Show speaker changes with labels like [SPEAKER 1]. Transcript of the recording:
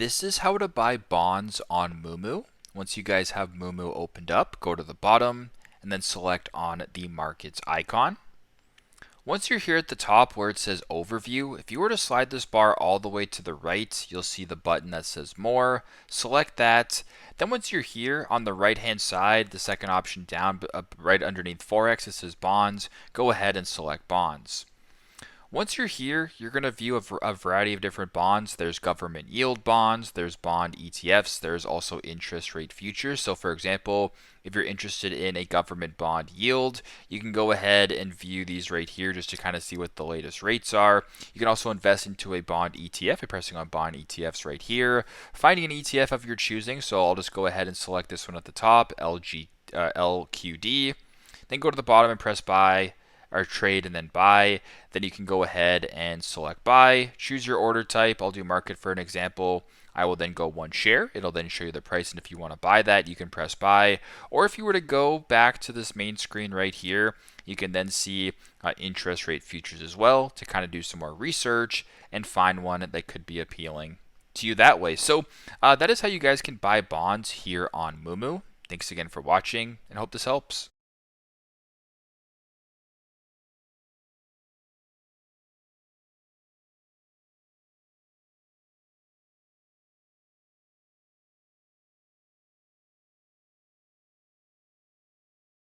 [SPEAKER 1] This is how to buy bonds on Moomoo. Once you guys have Moomoo opened up, go to the bottom and then select on the markets icon. Once you're here at the top where it says overview, if you were to slide this bar all the way to the right, you'll see the button that says more. Select that. Then once you're here on the right hand side, the second option down right underneath Forex, it says bonds. Go ahead and select bonds. Once you're here, you're going to view a variety of different bonds. There's government yield bonds, there's bond ETFs, there's also interest rate futures. So for example, if you're interested in a government bond yield, you can go ahead and view these right here just to kind of see what the latest rates are. You can also invest into a bond ETF by pressing on bond ETFs right here, finding an ETF of your choosing. So I'll just go ahead and select this one at the top, LQD. Then go to the bottom and press buy or trade and then buy. Then you can go ahead and select buy, choose your order type. I'll do market for an example. I will then go one share. It'll then show you the price, and if you want to buy that, you can press buy. Or if you were to go back to this main screen right here, you can then see interest rate futures as well to kind of do some more research and find one that could be appealing to you that way. So that is how you guys can buy bonds here on Moomoo. Thanks again for watching and hope this helps.